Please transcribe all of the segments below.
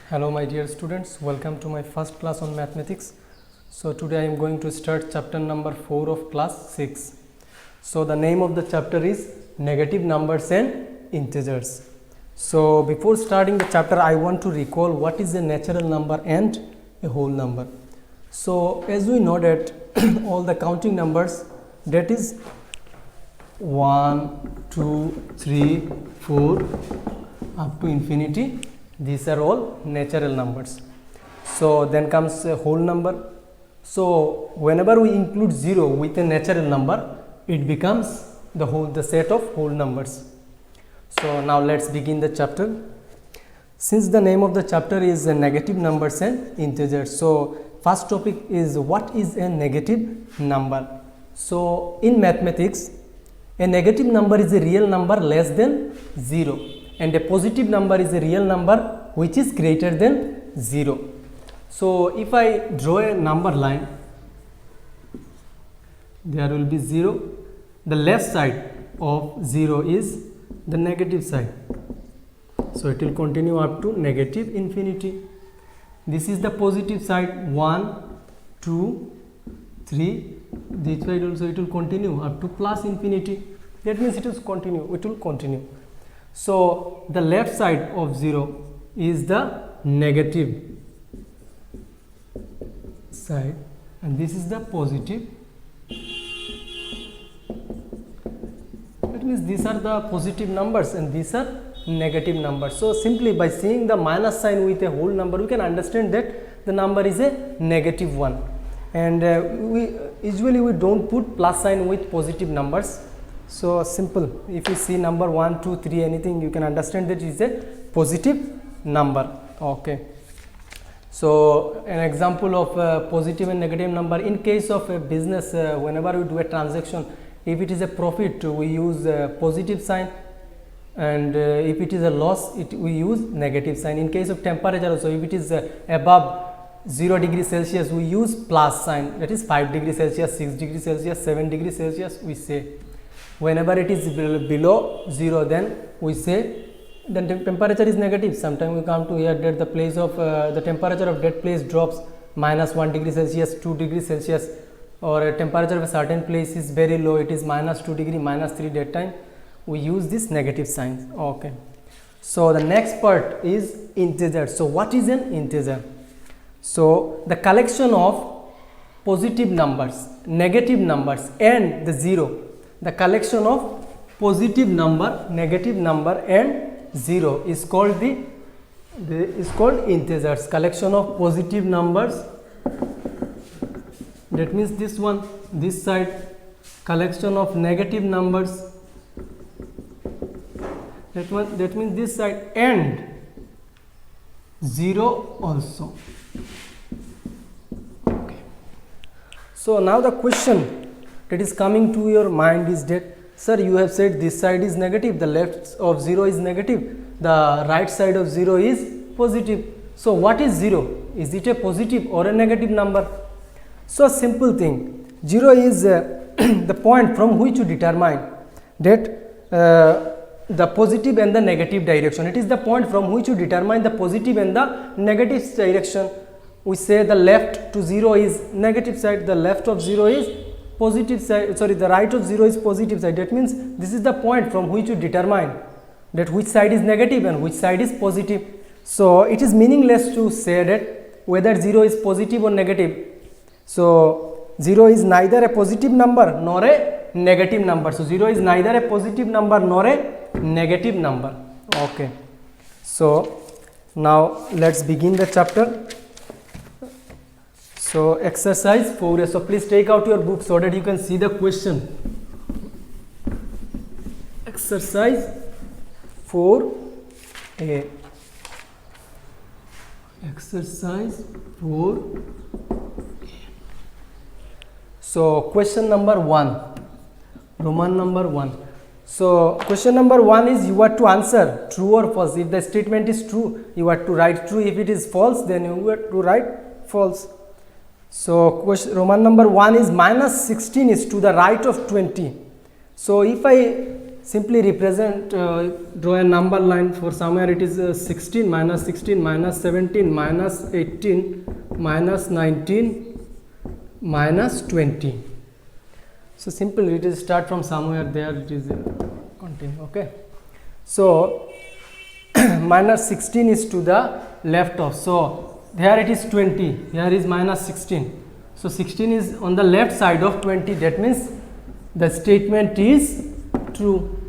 Hello my dear students, welcome to my first class on mathematics. So today I am going to start chapter number 4 of class 6. So the name of the chapter is negative numbers and integers. So before starting the chapter I want to recall what is a natural number and a whole number. So as we know that all the counting numbers, that is 1, 2, 3, 4 up to infinity, these are all natural numbers. So then comes a whole number. So whenever we include 0 with a natural number, it becomes the set of whole numbers. So now let's begin the chapter. Since the name of the chapter is negative numbers and integers, so first topic is what is a negative number. So in mathematics, a negative number is a real number less than 0, and a positive number is a real number which is greater than 0. So if I draw a number line, there will be 0. The left side of 0 is the negative side, so it will continue up to negative infinity. This is the positive side, 1, 2, 3. This side also it will continue up to plus infinity. That means it will continue. So the left side of 0 is the negative side and this is the positive. That means these are the positive numbers and these are negative numbers. So simply by seeing the minus sign with a whole number, we can understand that the number is a negative one. And we usually don't put plus sign with positive numbers. So simple, if you see number 1, 2, 3 anything, you can understand that it is a positive number. Okay, so an example of positive and negative number, in case of a business, whenever we do a transaction, if it is a profit we use a positive sign, and if it is a loss we use negative sign. In case of temperature also, if it is above 0 degrees Celsius we use plus sign, that is 5 degrees Celsius, 6 degrees Celsius, 7 degrees Celsius we say. Whenever it is below 0, then we say the temperature is negative. Sometimes we come to hear that the place of the temperature of that place drops minus 1 degree Celsius, 2 degrees Celsius, or a temperature of a certain place is very low, it is minus 2 degree, minus 3, that time we use this negative signs. Okay, so the next part is integer. So what is an integer? So the collection of positive numbers, negative numbers and the 0. The collection of positive number, negative number and 0 is called is called integers. Collection of positive numbers, that means this one, this side. Collection of negative numbers, that means this side, and 0 also. Okay. So now the question that is coming to your mind is that, sir, you have said this side is negative, the left of 0 is negative, the right side of 0 is positive. So what is 0? Is it a positive or a negative number? So simple thing, 0 is the point from which you determine that the positive and the negative direction. It is the point from which you determine the positive and the negative direction. We say the left to 0 is negative side, the left of 0 is positive side, sorry, the right of 0 is positive side. That means this is the point from which you determine that which side is negative and which side is positive. So it is meaningless to say that whether 0 is positive or negative. So 0 is neither a positive number nor a negative number. So 0 is neither a positive number nor a negative number. Okay, so now let's begin the chapter. So exercise 4a. So please take out your book so that you can see the question. Exercise 4a. Exercise 4a. So question number 1, Roman number 1. So question number 1 is you are to answer true or false. If the statement is true, you are to write true. If it is false, then you are to write false. So Roman number 1 is minus 16 is to the right of 20. So if I simply represent, draw a number line. For somewhere it is 16, minus 16, minus 17, minus 18, minus 19, minus 20. So simple, it is start from somewhere there, it is continue. Okay, so minus 16 is to the left of, so there it is 20, here is minus 16, so 16 is on the left side of 20, that means the statement is true.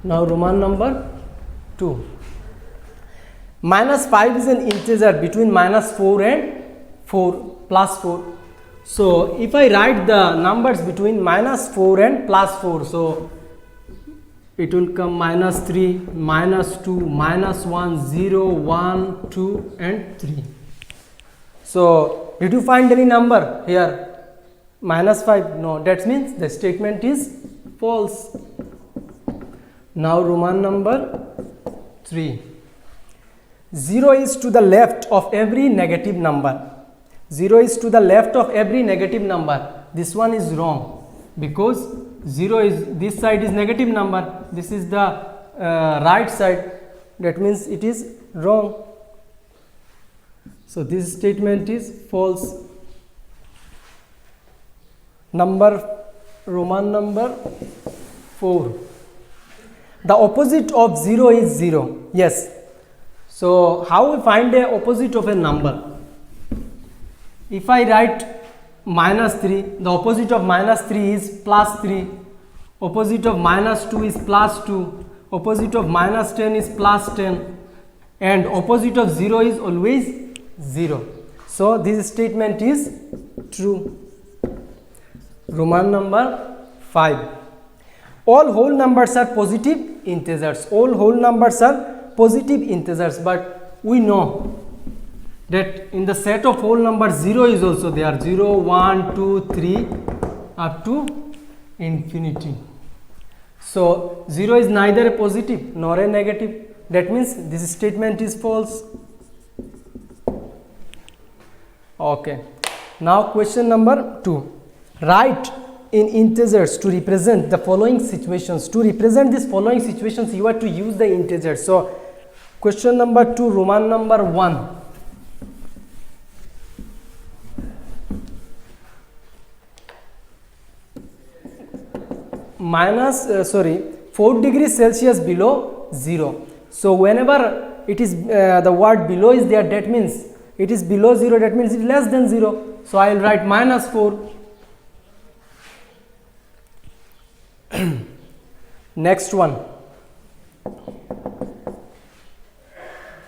Now Roman number 2. Minus 5 is an integer between minus 4 and 4 plus 4. So if I write the numbers between minus 4 and plus 4, so it will come minus 3, minus 2, minus 1, 0, 1, 2 and 3. So did you find any number here? Minus 5? No, that means the statement is false. Now Roman number 3. 0 is to the left of every negative number. 0 is to the left of every negative number. This one is wrong, because 0 is, this side is negative number, this is the right side, that means it is wrong. So this statement is false. Roman number 4. The opposite of 0 is 0. Yes. So how we find the opposite of a number? If I write minus 3, the opposite of minus 3 is plus 3, opposite of minus 2 is plus 2, opposite of minus 10 is plus 10, and opposite of 0 is always 0. So this statement is true. Roman number 5. All whole numbers are positive integers. All whole numbers are positive integers, but we know that in the set of whole numbers 0 is also there. 0, 1, 2, 3 up to infinity. So 0 is neither a positive nor a negative. That means this statement is false. Okay. Now question number 2. Write in integers to represent the following situations. To represent these following situations, you have to use the integers. So question number 2, Roman number 1. Minus 4 degrees Celsius below 0. So whenever it is the word below is there, that means it is below 0, that means it is less than 0. So I will write minus 4. Next one,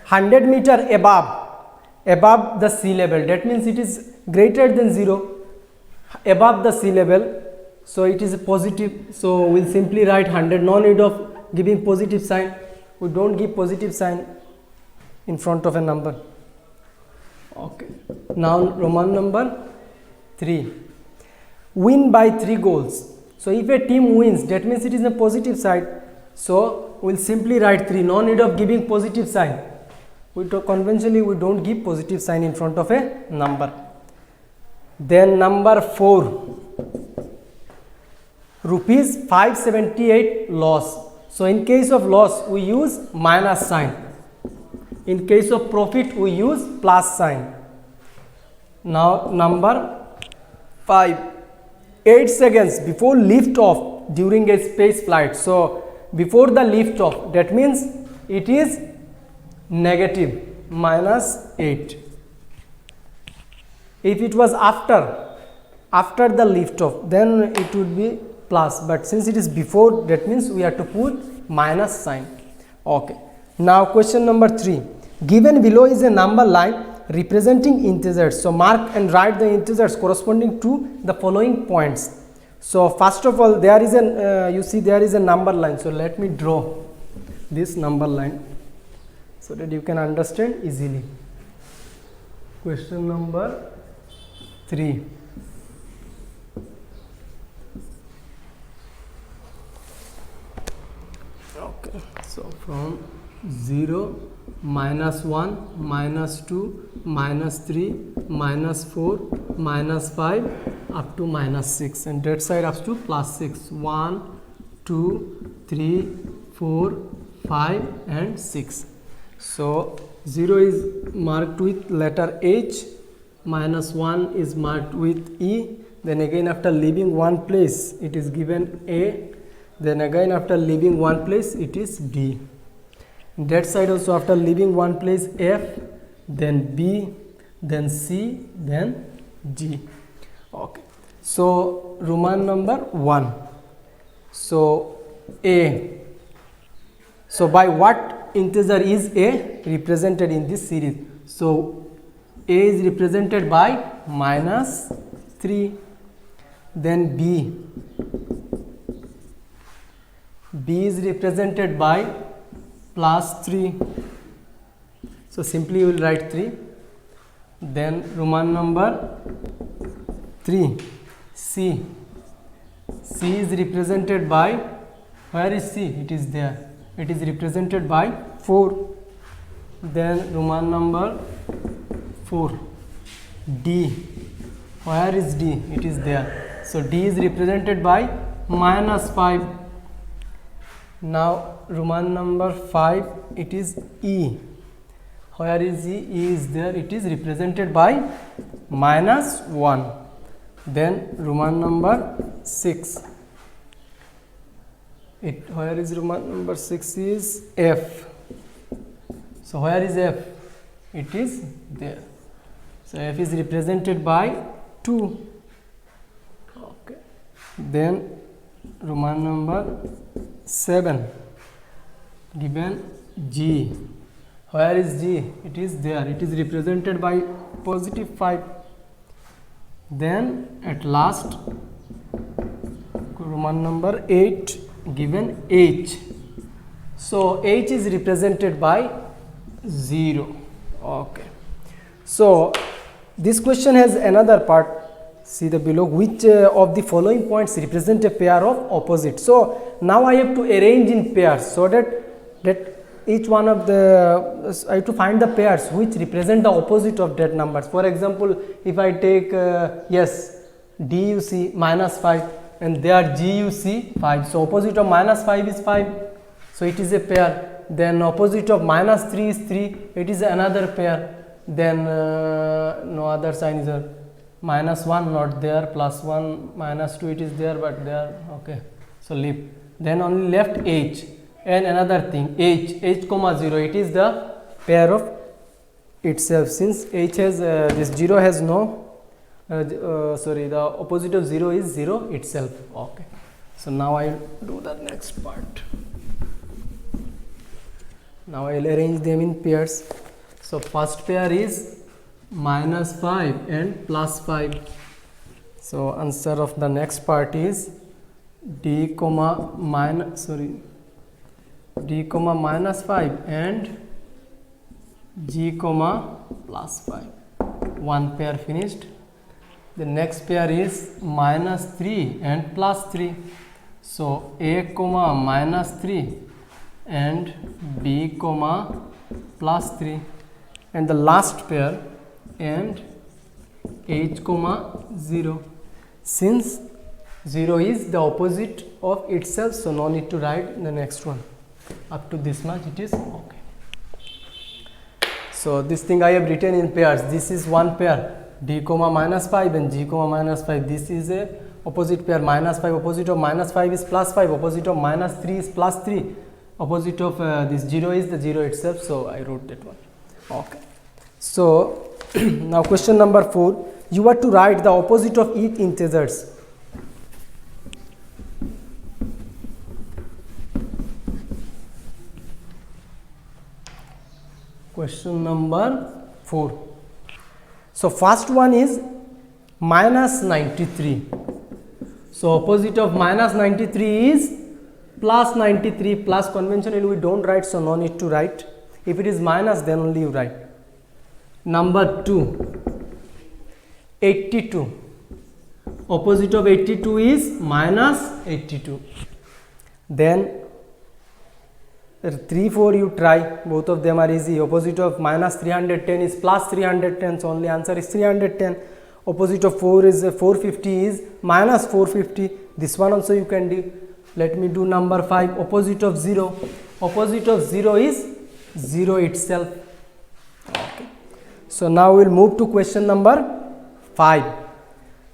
100 meter above the sea level, that means it is greater than 0, above the sea level, so it is a positive. So we'll simply write 100, no need of giving positive sign. We don't give positive sign in front of a number. Okay. Now Roman number 3. Win by 3 goals. So if a team wins, that means it is a positive side. So we'll simply write 3, no need of giving positive sign. Conventionally we don't give positive sign in front of a number. Then number 4, rupees 578 loss. So in case of loss we use minus sign. In case of profit we use plus sign. Now number 5. 8 seconds before lift off during a space flight. So before the lift off, that means it is negative, minus 8. If it was after the lift off, then it would be plus, but since it is before, that means we have to put minus sign. Okay. Now question number 3. Given below is a number line representing integers. So mark and write the integers corresponding to the following points. So first of all, there is an you see there is a number line. So let me draw this number line so that you can understand easily. Question number 3. Okay. So from 0, minus 1, minus 2, minus 3, minus 4, minus 5 up to minus 6, and that side up to plus 6. 1, 2, 3, 4, 5 and 6. So 0 is marked with letter H, minus 1 is marked with E, then again after leaving one place it is given A, then again after leaving one place it is D. That side also after leaving one place F, then B, then C, then G. Okay. So Roman number 1. So A. So by what integer is A represented in this series? So A is represented by minus 3. Then B. B is represented by plus 3. So simply you will write 3. Then Roman number 3. C. C is represented by, where is C? It is there. It is represented by 4. Then Roman number 4. D. Where is D? It is there. So D is represented by minus 5. Now Roman number 5, it is E. Where is E? E is there. It is represented by minus 1. Then Roman number 6. Where is Roman number 6 is F. So where is F? It is there. So F is represented by 2. Okay. Then Roman number 7 given G. Where is G? It is there. It is represented by positive 5. Then at last Roman number 8 given H. So H is represented by 0. Okay. So this question has another part. See the below, which of the following points represent a pair of opposites. So now I have to arrange in pairs so that each one of the, I have to find the pairs which represent the opposite of that numbers. For example, if I take yes, DUC minus 5 and there GUC 5. So opposite of minus 5 is 5. So it is a pair. Then opposite of minus 3 is 3. It is another pair. Then no other sign is there. Minus 1 not there, plus 1, minus 2 it is there, but there, okay, so leave. Then only left H. And another thing, H comma 0, it is the pair of itself. Since H has this 0 has no sorry, the opposite of 0 is 0 itself. Okay, so now I will do the next part. Now I will arrange them in pairs. So first pair is minus 5 and plus 5. So answer of the next part is D comma minus -5 and G comma plus 5. One pair finished. The next pair is minus 3 and plus 3. So A comma minus 3 and B comma plus 3. And the last pair and H comma 0. Since 0 is the opposite of itself, so no need to write the next one. Up to this much it is okay. So this thing I have written in pairs. This is one pair, D comma minus 5 and G comma minus 5. This is a opposite pair, minus 5. Opposite of minus 5 is plus 5. Opposite of minus 3 is plus 3. Opposite of this 0 is the 0 itself. So I wrote that one. Okay. So now question number 4. You are to write the opposite of each integers. Question number 4. So first one is minus 93. So opposite of minus 93 is plus 93. Plus conventionally we don't write, so no need to write. If it is minus, then only you write. Number 2, 82. Opposite of 82 is minus 82. Then 3, 4 you try, both of them are easy. Opposite of minus 310 is plus 310, so only answer is 310. Opposite of 4 is 450 is minus 450. This one also you can do. Let me do number 5. Opposite of 0. Opposite of 0 is 0 itself. Okay. So now we'll move to question number 5.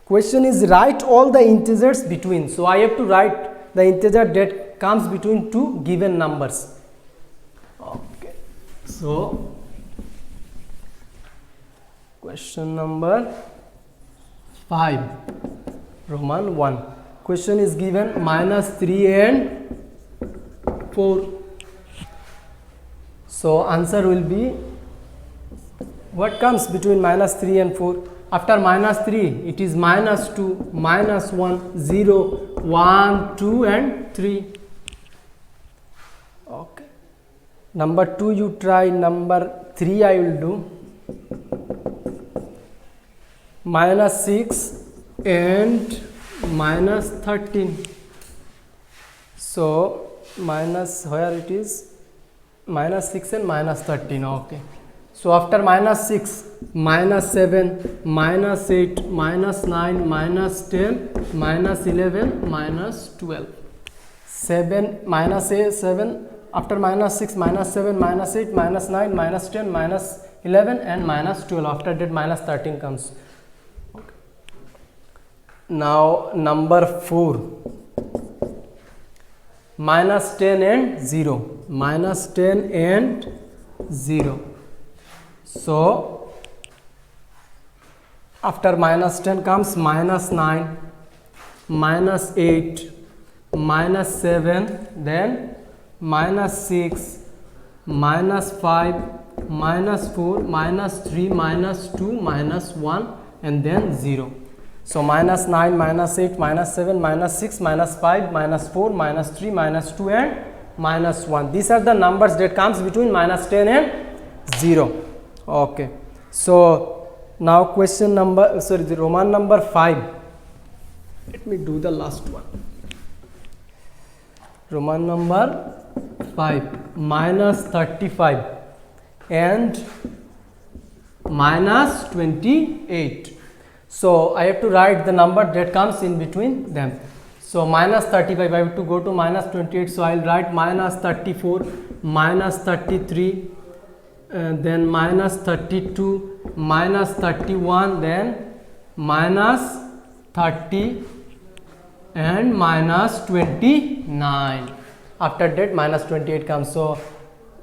Question is write all the integers between. So I have to write the integer that comes between two given numbers. Okay. So question number 5, Roman 1. Question is given -3 and 4. So answer will be, what comes between -3 and 4? After -3 it is -2, -1, 0, 1, 2 and 3. Okay. Number 2 you try. Number 3 I will do. -6 and -13. So minus, where it is, -6 and -13. Okay. So after -6, -7, -8, -9, -10, -11, -12. 7 -7 after -6, -7, -8, -9, -10, -11 and -12. After that -13 comes. Okay. Now number 4, -10 and 0, -10 and 0. So after -10 comes -9, -8, -7, then -6, -5, -4, -3, -2, -1 and then 0. So -9, -8, -7, -6, -5, -4, -3, -2 and -1. These are the numbers that comes between -10 and 0. Okay. So now question number, sorry, the Roman number 5. Let me do the last one. Roman number 5, -35 and -28. So I have to write the number that comes in between them. So -35, I have to go to -28. So I will write -34, -33, then -32, -31, then -30 and -29. After that -28 comes. So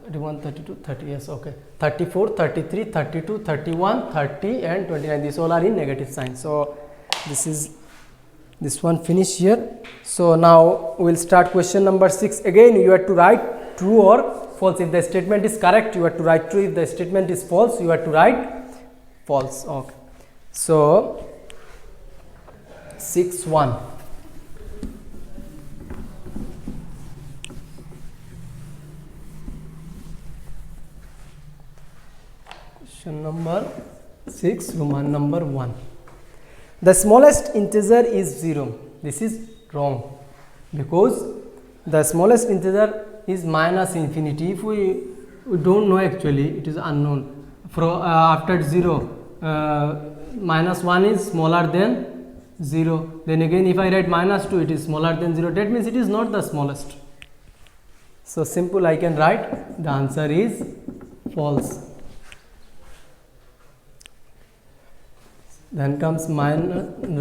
31, 32, 30, yes, okay, 34, 33, 32, 31, 30 and 29. These all are in negative sign. So this one finish here. So now we will start question number 6. Again you have to write true or false. If the statement is correct, you have to write true. If the statement is false, you have to write false. Okay. So 6.1. Question number 6, Roman number 1. The smallest integer is 0. This is wrong because the smallest integer is -infinity. If we don't know, actually it is unknown. After 0, -1 is smaller than 0. Then again if I write -2, it is smaller than 0. That means it is not the smallest. So simple, I can write the answer is false. Then comes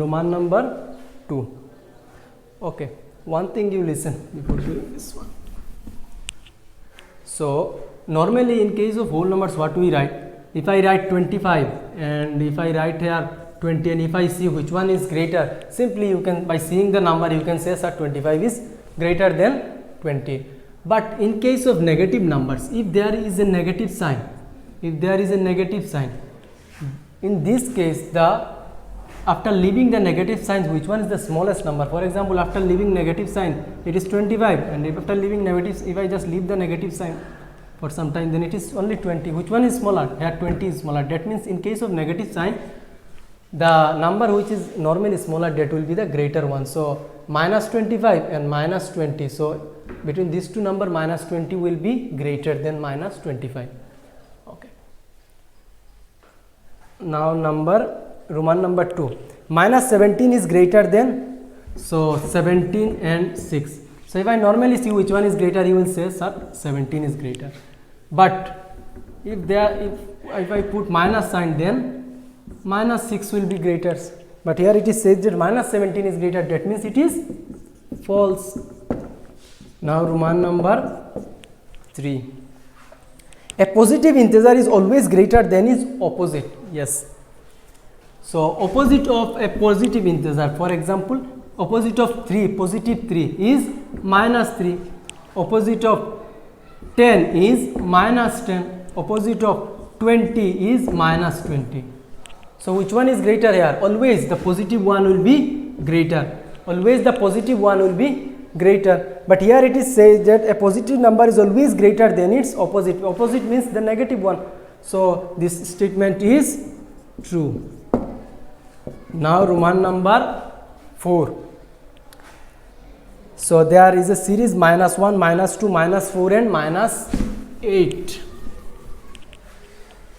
Roman number 2. Okay, one thing you listen before doing this one. So normally in case of whole numbers, what we write? If I write 25 and if I write here 20, and if I see which one is greater, simply you can, by seeing the number, you can say sir 25 is greater than 20. But in case of negative numbers, if there is a negative sign, in this case, after leaving the negative signs, which one is the smallest number? For example, after leaving negative sign, it is 25, and if after leaving negative, if I just leave the negative sign for some time, then it is only 20. Which one is smaller? Here 20 is smaller. That means in case of negative sign, the number which is normally smaller, that will be the greater one. So -25 and -20. So between these two number, -20 will be greater than -25. Now Roman number 2. -17 is greater than, so 17 and 6. So if I normally see which one is greater, you will say, sir, 17 is greater. But if I put minus sign, then minus 6 will be greater. But here it is says that minus 17 is greater, that means it is false. Now Roman number 3. A positive integer is always greater than its opposite. Yes. So opposite of a positive integer, for example, opposite of 3, positive 3 is minus 3. Opposite of 10 is minus 10. Opposite of 20 is minus 20. So which one is greater here? Always the positive one will be greater. Always the positive one will be greater. But here it is says that a positive number is always greater than its opposite. Opposite means the negative one. So this statement is true. Now Roman number 4. So there is a series minus 1, minus 2, minus 4 and minus 8.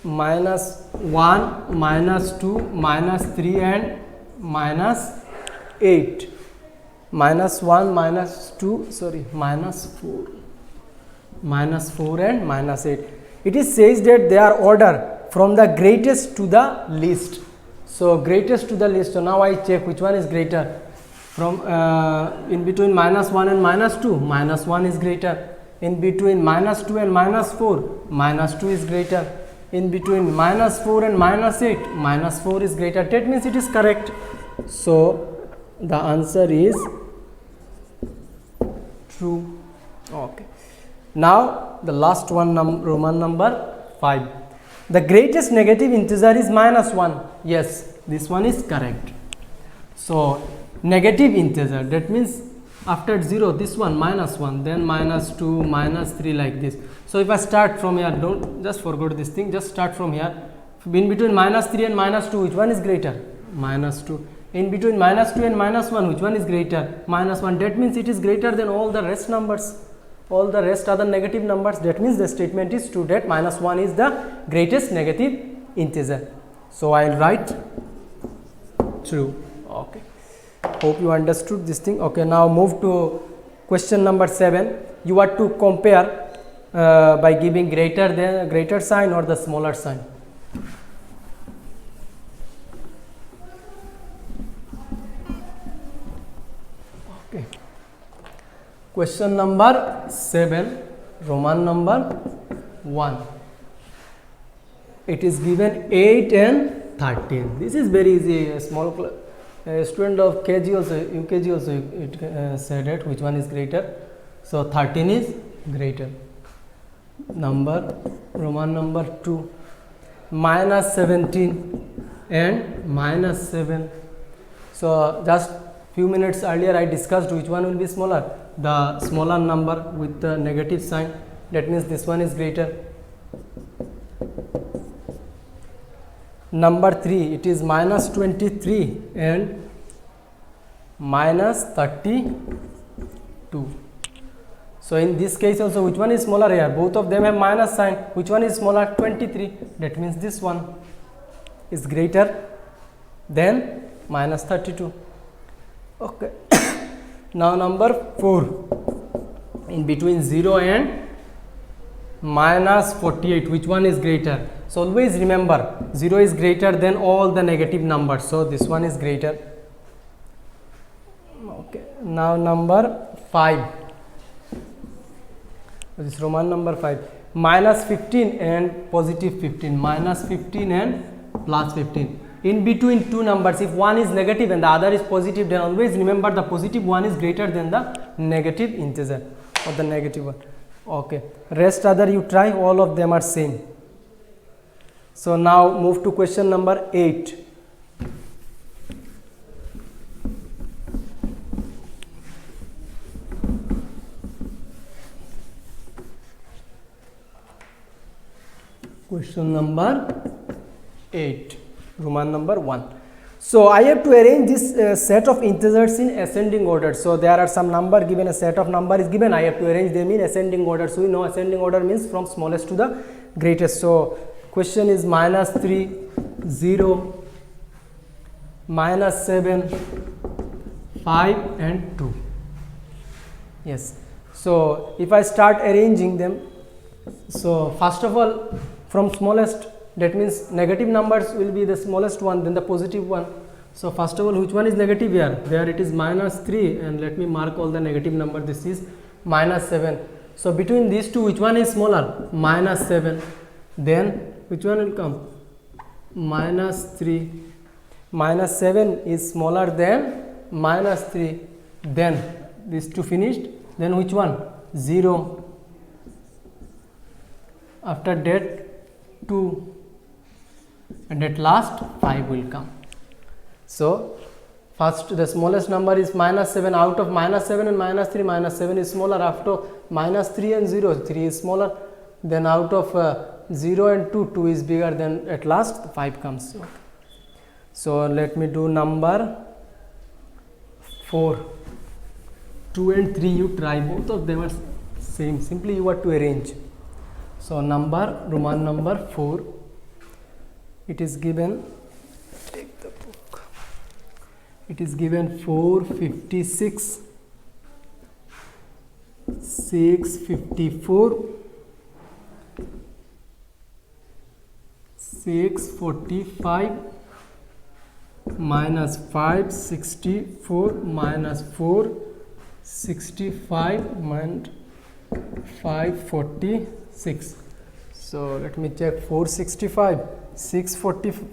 Minus 1, minus 2, minus 3 and minus 8. Minus 1, minus 2, sorry, minus 4. Minus 4 and minus 8. It is says that they are order from the greatest to the least. So greatest to the least. So now I check which one is greater. From in between minus 1 and minus 2, minus 1 is greater. In between minus 2 and minus 4, minus 2 is greater. In between minus 4 and minus 8, minus 4 is greater. That means it is correct. So the answer is true. Okay. Now the last one, Roman number 5. The greatest negative integer is minus 1. Yes, this one is correct. So negative integer, that means after 0 this one minus 1, then minus 2, minus 3, like this. So if I start from here, don't just forget this thing, just start from here. In between minus 3 and minus 2, which one is greater? Minus 2. In between minus 2 and minus 1, which one is greater? Minus 1. That means it is greater than all the rest numbers. All the rest are the negative numbers. That means the statement is true that minus 1 is the greatest negative integer. So I will write true. Okay. Hope you understood this thing. Okay, now move to question number 7. You are to compare by giving greater sign or the smaller sign. Okay. Question number 7, Roman number 1. It is given 8 and 13. This is very easy. A small student of KG also, UKG also it said it, which one is greater. So 13 is greater. Roman number 2, minus 17 and minus 7. So just few minutes earlier I discussed which one will be smaller. The smaller number with the negative sign, that means this one is greater. Number 3, it is minus 23 and minus 32. So in this case also, which one is smaller here? Both of them have minus sign. Which one is smaller? 23. That means this one is greater than minus 32. Okay. Now number 4, in between 0 and minus 48, which one is greater? So always remember 0 is greater than all the negative numbers. So this one is greater. Okay. Now number 5. This is Roman number 5. Minus 15 and positive 15. Minus 15 and plus 15. In between two numbers, if one is negative and the other is positive, then always remember the positive one is greater than the negative integer or the negative one. Okay. Rest other you try, all of them are same. So now move to question number 8. Question number 8, Roman number 1. So I have to arrange this set of integers in ascending order. So there are some number given, a set of number is given, I have to arrange them in ascending order. So we know ascending order means from smallest to the greatest. So question is minus 3, 0, minus 7, 5 and 2. Yes. So if I start arranging them, so first of all, from smallest, that means negative numbers will be the smallest one, then the positive one. So first of all, which one is negative here? There it is -3, and let me mark all the negative number. This is -7. So between these two, which one is smaller? -7. Then which one will come? -3. -7 is smaller than -3. Then these two finished. Then which one? 0. After that 2, and at last 5 will come. So first the smallest number is -7. Out of -7 and -3, -7 is smaller. After -3 and 0, 3 is smaller. Then out of 0 and 2, 2 is bigger. Then at last 5 comes. So let me do number 4. 2 and 3 you try, both of them are same. Simply you have to arrange. So Roman number 4, it is given, take the book, it is given 456, 654, 645, minus 564, minus 465, and 546. So let me check. 465,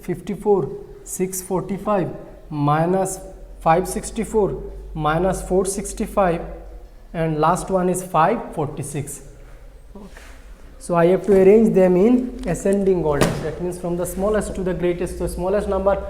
54, 645, minus 564, minus 465, and last one is 546. Okay. So I have to arrange them in ascending order. That means from the smallest to the greatest. So smallest number,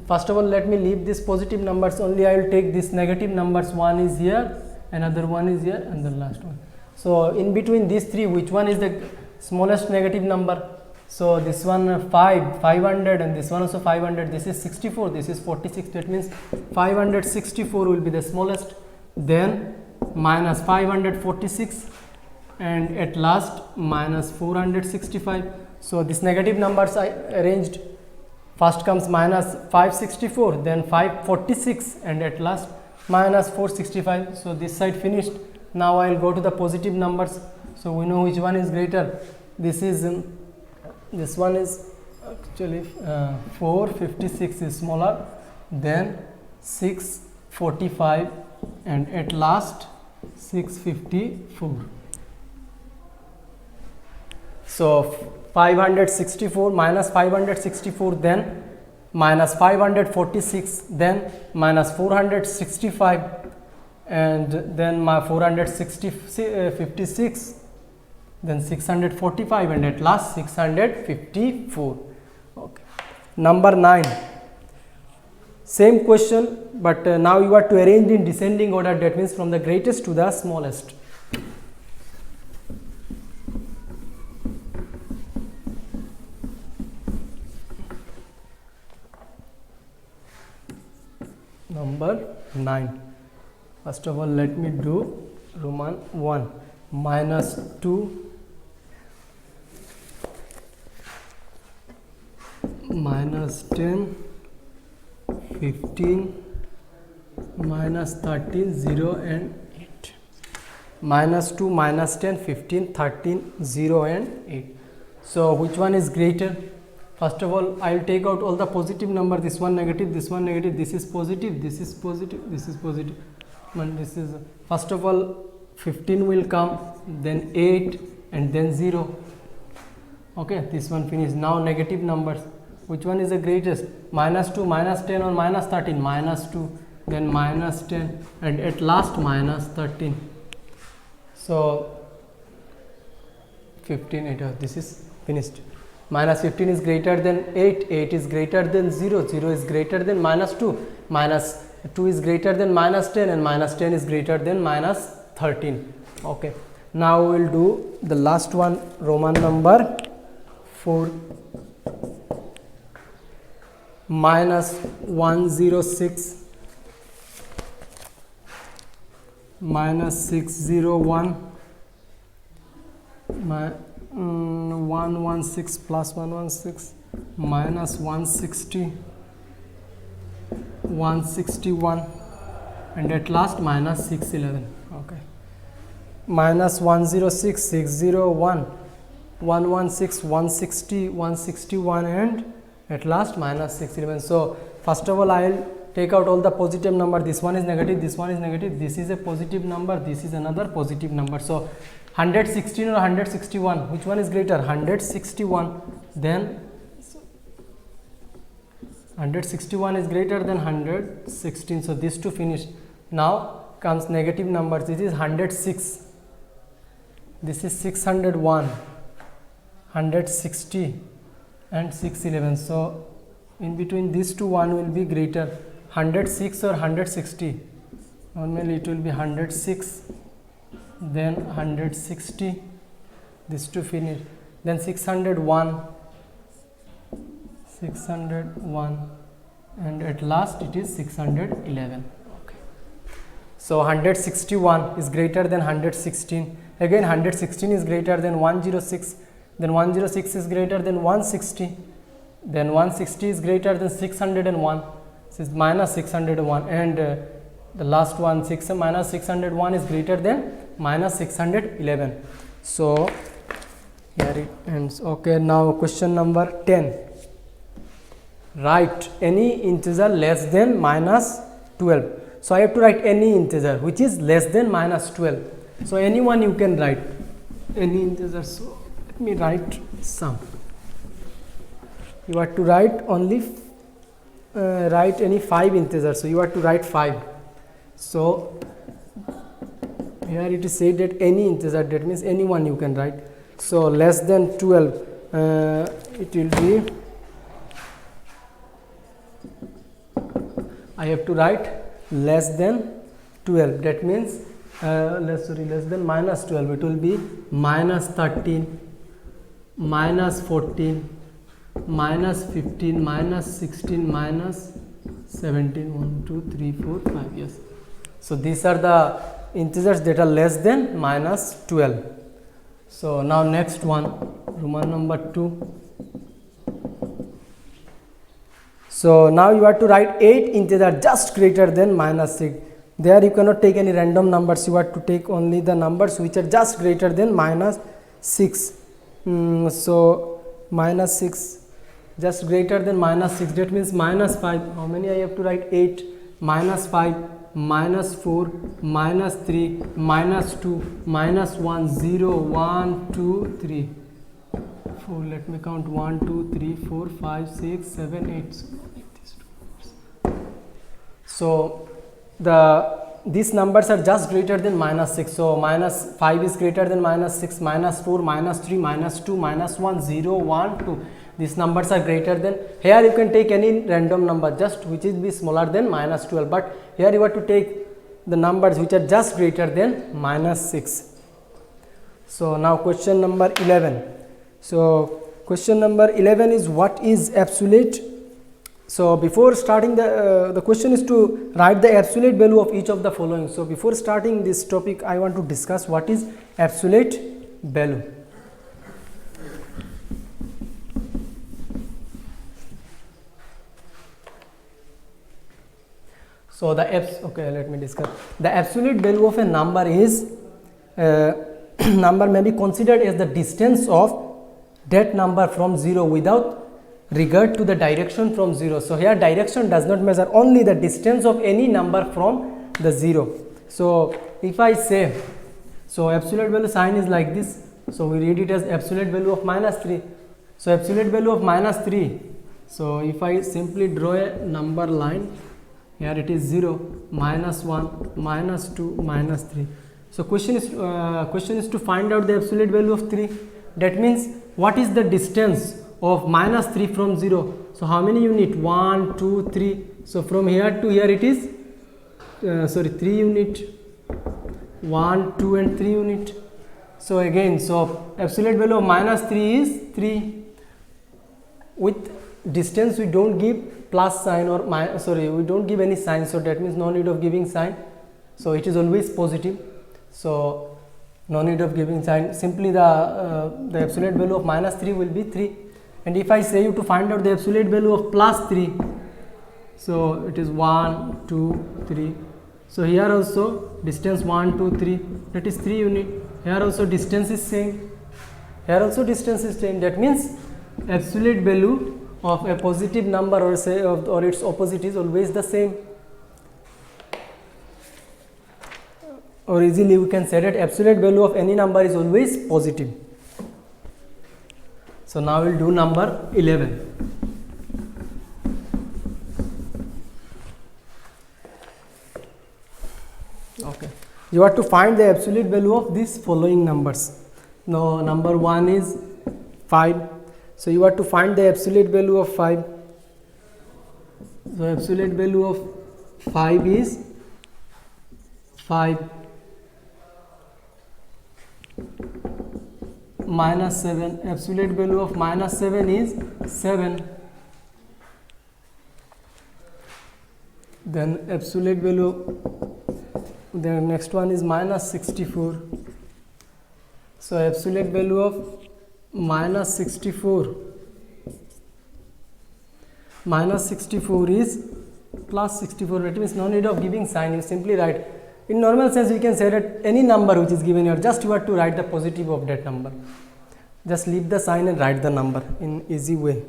first of all let me leave these positive numbers only. I will take these negative numbers. One is here, another one is here, and the last one. So in between these three, which one is the smallest negative number? So this one 500, and this one also 500. This is 64, this is 46. That means 564 will be the smallest. Then minus 546, and at last minus 465. So these negative numbers I arranged. First comes minus 564, then 546, and at last minus 465. So this side finished. Now I will go to the positive numbers. So we know which one is greater. This one is actually 456 is smaller, then 645, and at last 654. So 564 minus 564, then minus 546, then minus 465, and then my 456, then 645, and at last 654. Okay. Number 9. Same question, but now you are to arrange in descending order. That means from the greatest to the smallest. Number 9. First of all, let me do Roman 1. Minus 2, minus 10, 15, minus 13, 0 and 8. Minus 2, minus 10, 15, 13, 0 and 8. So which one is greater? First of all, I will take out all the positive number. This one negative, this one negative, this is positive, this is positive, this is positive, and this is, first of all 15 will come, then 8, and then 0. Okay, this one finished. Now negative numbers. Which one is the greatest? Minus 2, minus 10, or minus 13? Minus 2, then minus 10, and at last minus 13. So 15, 8, this is finished. Minus 15 is greater than 8, 8 is greater than 0, 0 is greater than minus 2, minus 2 is greater than minus 10, and minus 10 is greater than minus 13. Okay. Now we will do the last one, Roman number 4. Minus 106, minus 601, 116 plus 116, minus 160, 161, and at last minus 611. Okay. minus 106, 601, 116, 160, 161, and at last minus 611. So first of all I will take out all the positive number. This one is negative, this one is negative, this is a positive number, this is another positive number. So 116 or 161, which one is greater? 161. Then 161 is greater than 116. So these two finished. Now comes negative numbers. This is 106, this is 601, 160 and 611. So in between these two, one will be greater, 106 or 160. Normally it will be 106, then 160, these two finish, then 601, 601, and at last it is 611. Okay. So 161 is greater than 116. Again 116 is greater than 106. Then 106 is greater than 160. Then 160 is greater than 601. This is minus 601. And the last one, minus 601 is greater than minus 611. So here it ends. Okay, now question number 10. Write any integer less than minus 12. So I have to write any integer which is less than minus 12. So anyone you can write, any integer. So let me write some. You have to write only write any 5 integers. So you have to write 5. So here it is said that any integer, that means anyone you can write. So less than 12, it will be, I have to write less than 12. That means less than minus 12. It will be minus 13, minus 14, minus 15, minus 16, minus 17. 1, 2, 3, 4, 5. Yes. So these are the integers that are less than minus 12. So now next one, Roman number 2. So now you have to write 8 integers just greater than minus 6. There you cannot take any random numbers. You have to take only the numbers which are just greater than minus 6. So minus 6 just greater than minus 6, that means minus 5. How many I have to write? 8, minus 5, minus 4, minus 3, minus 2, minus 1, 0, 1, 2, 3, 4. Let me count. 1, 2, 3, 4, 5, 6, 7, 8. So these numbers are just greater than minus 6. So minus 5 is greater than minus 6, minus 4, minus 3, minus 2, minus 1, 0, 1, 2. These numbers are greater than. Here you can take any random number just which is be smaller than minus 12. But here you have to take the numbers which are just greater than minus 6. So now question number 11. So question number 11 is what is absolute. So before starting the question is to write the absolute value of each of the following. So before starting this topic, I want to discuss what is absolute value. So okay, let me discuss. The absolute value of a number is number may be considered as the distance of that number from 0 without regard to the direction from 0. So here direction does not measure, only the distance of any number from the 0. So if I say, so absolute value sign is like this. So we read it as absolute value of minus 3. So absolute value of minus 3. So if I simply draw a number line, here it is 0, minus 1, minus 2, minus 3. So question is to find out the absolute value of 3. That means what is the distance of minus 3 from 0? So how many unit? 1, 2, 3. So from here to here it is 3 unit. 1, 2 and 3 unit. So again, so absolute value of minus 3 is 3. With distance we don't give plus sign or we don't give any sign, so that means no need of giving sign. So it is always positive. So no need of giving sign. Simply the absolute value of minus 3 will be 3. And if I say you to find out the absolute value of plus 3, so it is 1, 2, 3. So here also distance 1 2 3, that is 3 unit. Here also distance is same, here also distance is same. That means absolute value of a positive number or say or its opposite is always the same. Or easily we can say that absolute value of any number is always positive. So now we'll do number 11. Okay, you have to find the absolute value of these following numbers. Now number 1 is 5, so you have to find the absolute value of 5. So absolute value of 5 is 5 minus 7. Absolute value of minus 7 is 7. Then absolute value, the next one is minus 64. So absolute value of minus 64 is plus 64. That means no need of giving sign, you simply write. In normal sense we can say that any number which is given here, just you have to write the positive of that number. Just leave the sign and write the number in easy way.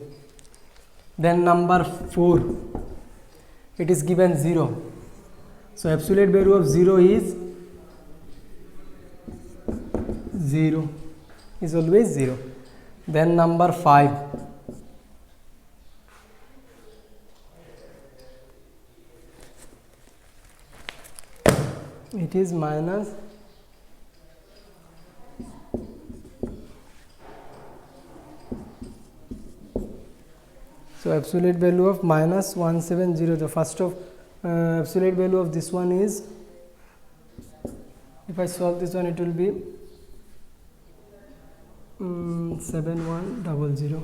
Then number 4, it is given 0. So absolute value of 0 is 0, is always 0. Then number 5, it is minus 170. The first of absolute value of this one is, if I solve this one, it will be 7100.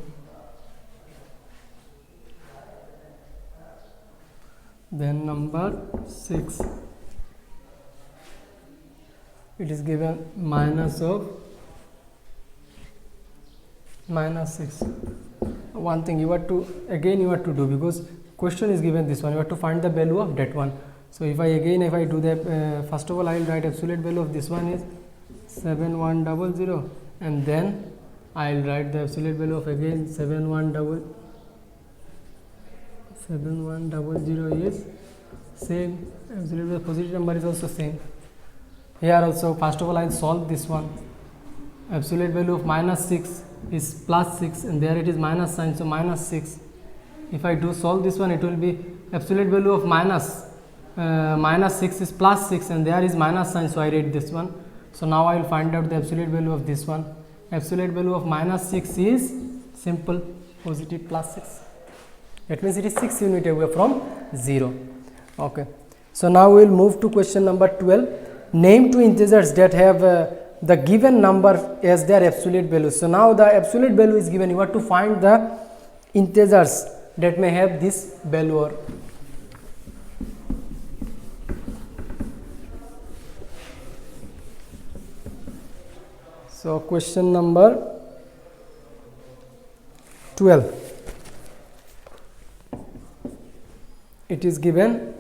Then number 6, it is given minus 6. One thing you have to do, because question is given this one, you have to find the value of that one. So if I do the first of all, I will write absolute value of this one is 7100, and then I will write the absolute value of again 7100 is same. Absolute value, positive number is also same. Here also first of all I will solve this one. Absolute value of minus 6 is plus 6, and there it is minus sign, so minus 6. If I do solve this one, it will be absolute value of minus 6 is plus 6, and there is minus sign, so I read this one. So now I will find out the absolute value of this one. Absolute value of minus 6 is simple positive plus 6. That means it is 6 unit away from 0. Okay. So now we will move to question number 12. Name two integers that have the given number as their absolute value. So now the absolute value is given, you have to find the integers that may have this value. Or so question number 12, it is given,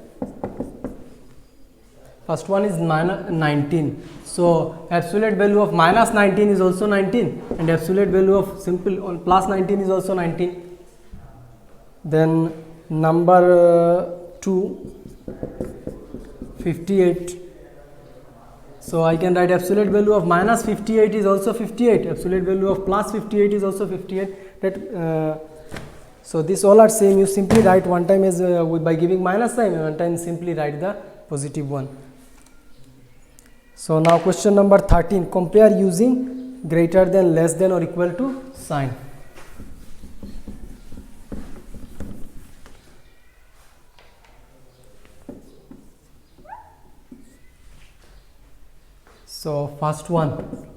first one is minus 19. So absolute value of minus 19 is also 19, and absolute value of simple plus 19 is also 19. Then number 2, 58. So I can write absolute value of minus 58 is also 58. Absolute value of plus 58 is also 58. That so these all are same. You simply write one time as by giving minus sign, and one time simply write the positive one. So now question number 13. Compare using greater than, less than, or equal to sign. So first one,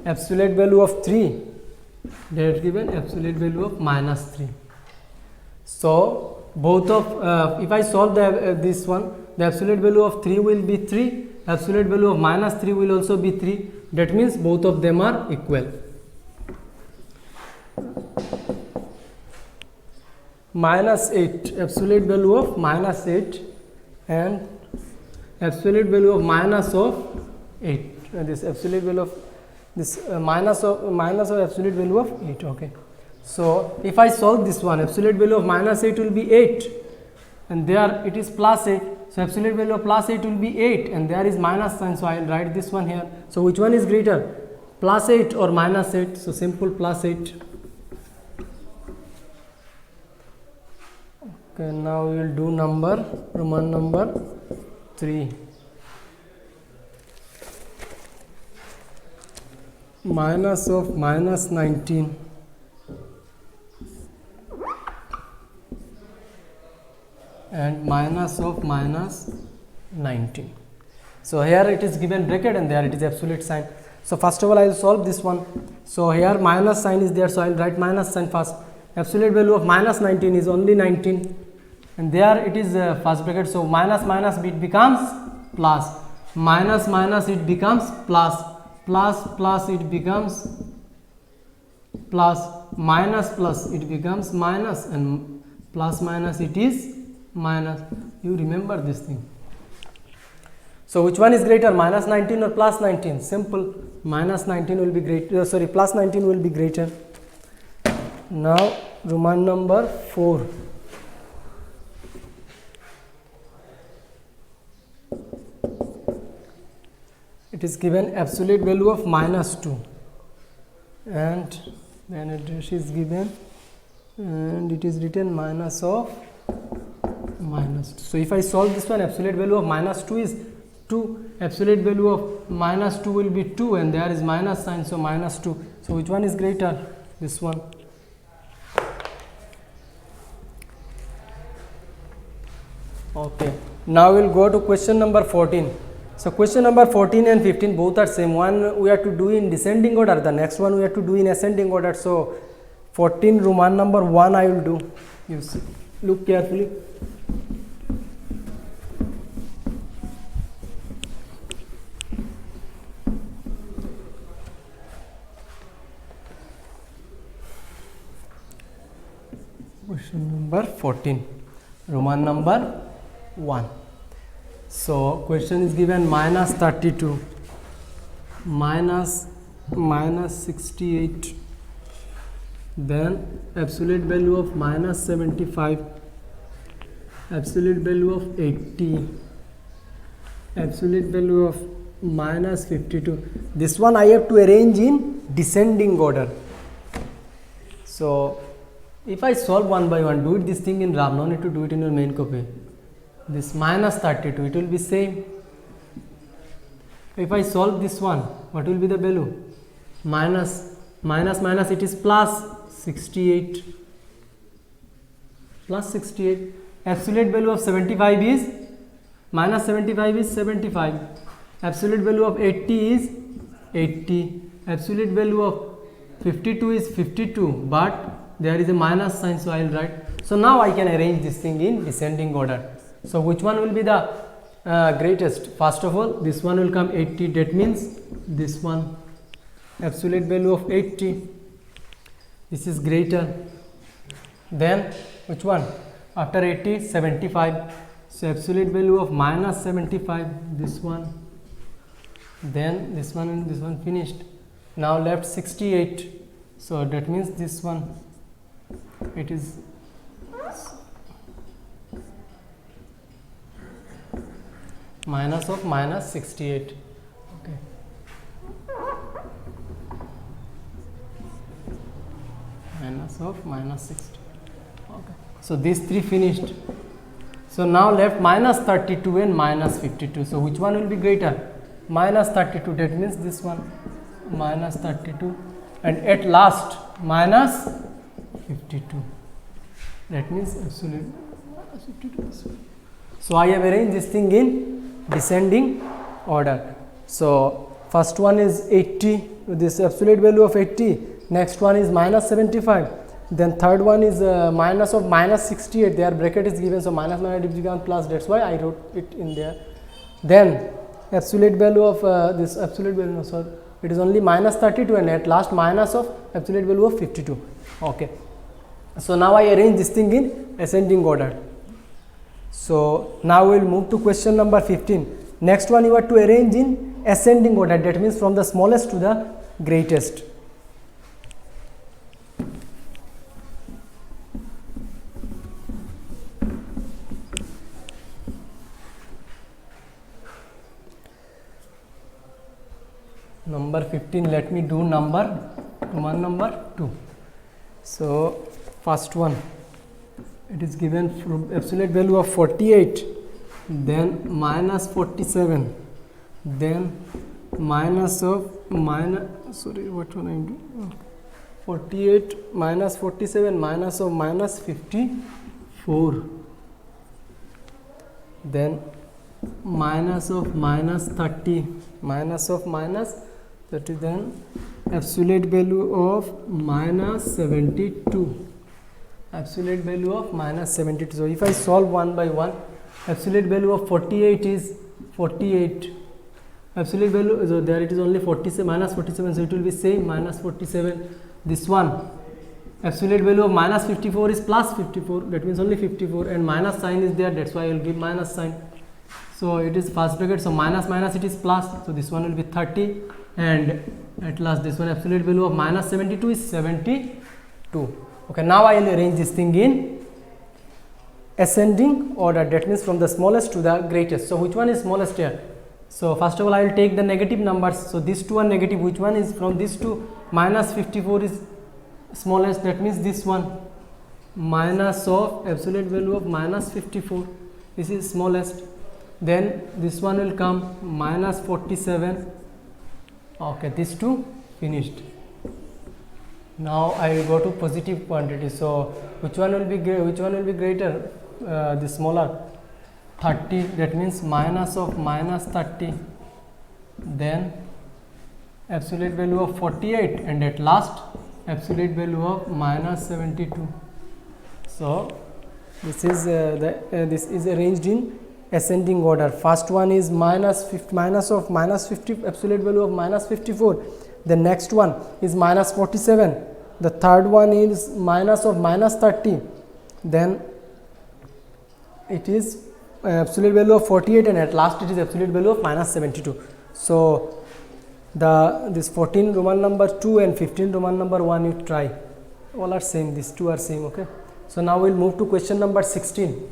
absolute value of 3, they are given absolute value of minus 3. So both of if I solve this one, the absolute value of 3 will be 3, absolute value of minus 3 will also be 3. That means both of them are equal. Minus 8, absolute value of minus 8 and absolute value of minus of 8. This absolute value of this minus of absolute value of 8. Okay. So if I solve this one, absolute value of minus 8 will be 8, and there it is plus 8. So absolute value of plus 8 will be 8, and there is minus sign. So I will write this one here. So which one is greater, plus 8 or minus 8? So simple plus 8. Okay, now we will do Roman number 3. Minus of minus 19 and minus of minus 19. So here it is given bracket and there it is absolute sign. So first of all I will solve this one. So here minus sign is there, so I will write minus sign first. Absolute value of minus 19 is only 19, and there it is first bracket. So minus minus it becomes plus, minus minus it becomes plus, plus plus it becomes plus, minus plus it becomes minus, and plus minus it is minus. You remember this thing. So which one is greater, minus 19 or plus 19? Simple, minus 19 will be greater, sorry, plus 19 will be greater. Now Roman number 4. It is given absolute value of minus 2, and then it is given and it is written minus of minus 2. So if I solve this one, absolute value of minus 2 is 2, absolute value of minus 2 will be 2, and there is minus sign, so minus 2. So which one is greater? This one. Okay, now we will go to question number 14. So question number 14 and 15 both are same. One we have to do in descending order, the next one we have to do in ascending order. So 14 Roman number 1 I will do. You see, look carefully. Question number 14, Roman number 1. So question is given minus 32, minus 68, then absolute value of minus 75, absolute value of 80, absolute value of minus 52. This one I have to arrange in descending order. So if I solve one by one, do it this thing in RAM, no need to do it in your main copy. This minus 32, it will be same. If I solve this one, what will be the value? Minus it is plus 68, plus 68. Absolute value of 75 is minus 75 is 75. Absolute value of 80 is 80. Absolute value of 52 is 52, but there is a minus sign, so I will write. So now I can arrange this thing in descending order. So which one will be the greatest? First of all, this one will come 80, that means this one, absolute value of 80, this is greater. Then which one? After 80, 75, so absolute value of minus 75, this one, then this one and this one finished. Now left 68, so that means this one, it is minus of minus 68. Okay. Minus of minus 60. Okay. So these three finished. So now left minus 32 and minus 52. So which one will be greater? Minus 32. That means this one, minus 32, and at last minus 52. That means absolute minus 52. So I have arranged this thing in descending order. So first one is 80, this absolute value of 80. Next one is minus 75. Then third one is minus of minus 68. Their bracket is given, so minus it becomes plus. That's why I wrote it in there. Then absolute value of this absolute value. No, sorry, it is only minus 32, and at last minus of absolute value of 52. Okay. So now I arrange this thing in ascending order. So now we will move to question number 15. Next one, you have to arrange in ascending order, that means from the smallest to the greatest. Number 15, let me do number 2. So first one, it is given from absolute value of 48, then minus 47, then minus of sorry, what one I do? 48 minus 47 minus of minus 54, then minus of minus 30, minus of minus 30, then absolute value of minus 72, absolute value of minus 72. So if I solve one by one, absolute value of 48 is 48, absolute value, so there it is only 47 minus 47, so it will be same minus 47. This one, absolute value of minus 54 is plus 54, that means only 54, and minus sign is there, that's why I will give minus sign. So it is first bracket, so minus minus it is plus, so this one will be 30, and at last this one absolute value of minus 72 is 72. Okay, now I will arrange this thing in ascending order, that means from the smallest to the greatest. So which one is smallest here? So first of all I will take the negative numbers, so these two are negative, which one is from these two? Minus 54 is smallest, that means this one, minus of absolute value of minus 54, this is smallest. Then this one will come minus 47. Okay, these two finished. Now I will go to positive quantity. So which one will be greater? The smaller, 30, that means minus of minus 30, then absolute value of 48, and at last absolute value of minus 72. So this is this is arranged in ascending order. First one is minus of minus 50, absolute value of minus 54. The next one is minus 47. The third one is minus of minus 30. Then it is absolute value of 48, and at last it is absolute value of minus 72. So this 14 Roman number 2 and 15 Roman number 1 you try, all are same, these two are same. Okay, so now we will move to question number 16.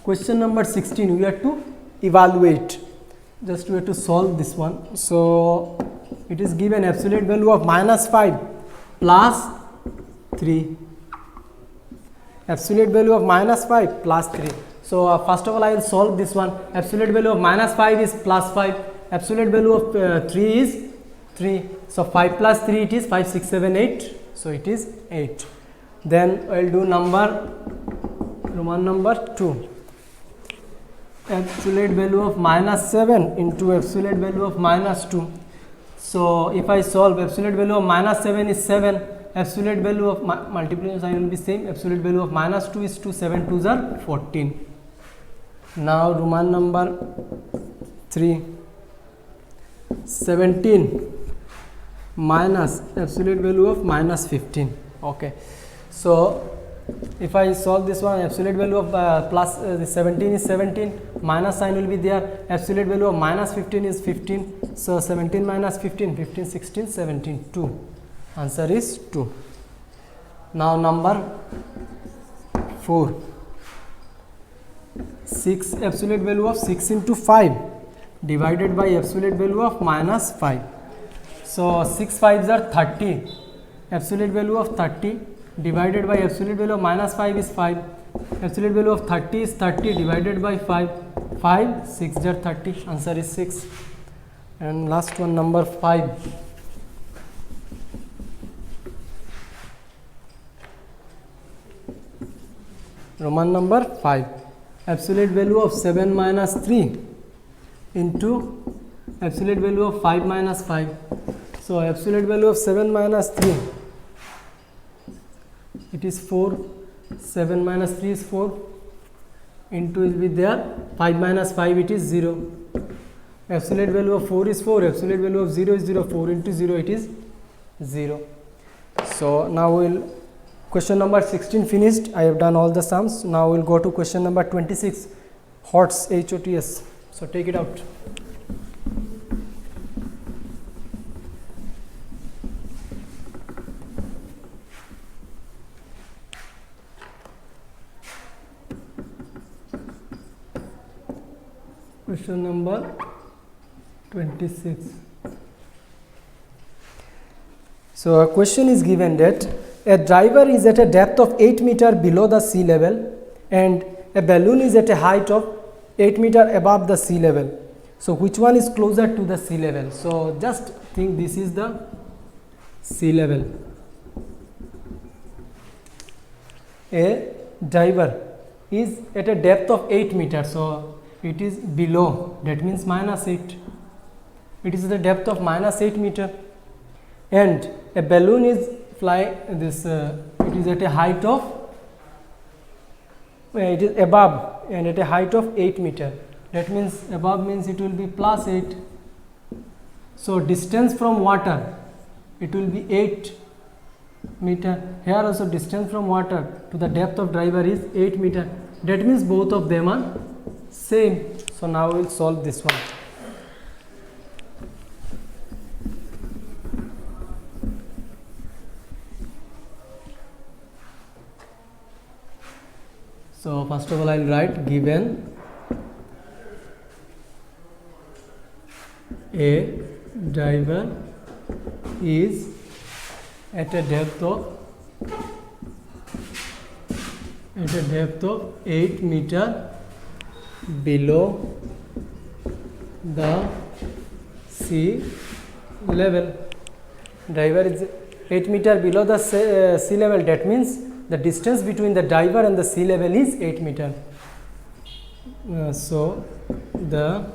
Question number 16, we have to evaluate, just we have to solve this one. So it is given absolute value of minus 5 plus 3, absolute value of minus 5 plus 3. So first of all I will solve this one. Absolute value of minus 5 is plus 5, absolute value of 3 is 3. So 5 plus 3 it is 5, 6, 7, 8. So it is 8. Then I will do Roman number 2. Absolute value of minus 7 into absolute value of minus 2. So if I solve, absolute value of minus 7 is 7, absolute value of multiplication sign will be same, absolute value of minus 2 is 2, 7 2s are 14. Now Roman number 3, 17 minus absolute value of minus 15. Okay, so if I solve this one, absolute value of plus 17 is 17, minus sign will be there, absolute value of minus 15 is 15. So 17 minus 15, 15, 16, 17, 2. Answer is 2. Now number 4, 6, absolute value of 6 into 5 divided by absolute value of minus 5. So 6 5s are 30, absolute value of 30 divided by absolute value of minus 5 is 5, absolute value of 30 is 30 divided by 5, 5 6 are 30, answer is 6. And last one, number 5, Roman number 5, absolute value of 7 minus 3 into absolute value of 5 minus 5. So absolute value of 7 minus 3, it is 4, 7 minus 3 is 4, into will be there, 5 minus 5 it is 0, absolute value of 4 is 4, absolute value of 0 is 0, 4 into 0 it is 0. So now we'll question number 16 finished. I have done all the sums. Now we'll go to question number 26, HOTS, HOTS. So take it out. Question number 26. So a question is given that a driver is at a depth of 8 meter below the sea level and a balloon is at a height of 8 meter above the sea level. So which one is closer to the sea level? So just think this is the sea level. A driver is at a depth of 8 meters, so it is below, that means -8. It is the depth of -8 meter, and a balloon is flying this it is at a height of it is above and at a height of 8 meter. That means above means it will be +8. So distance from water, it will be 8 meter. Here also distance from water to the depth of driver is 8 meter. That means both of them are same. So now we will solve this one. So first of all I will write given a driver is at a depth of 8 meter below the sea level. Driver is 8 meter below the sea level. That means the distance between the driver and the sea level is 8 meter. So the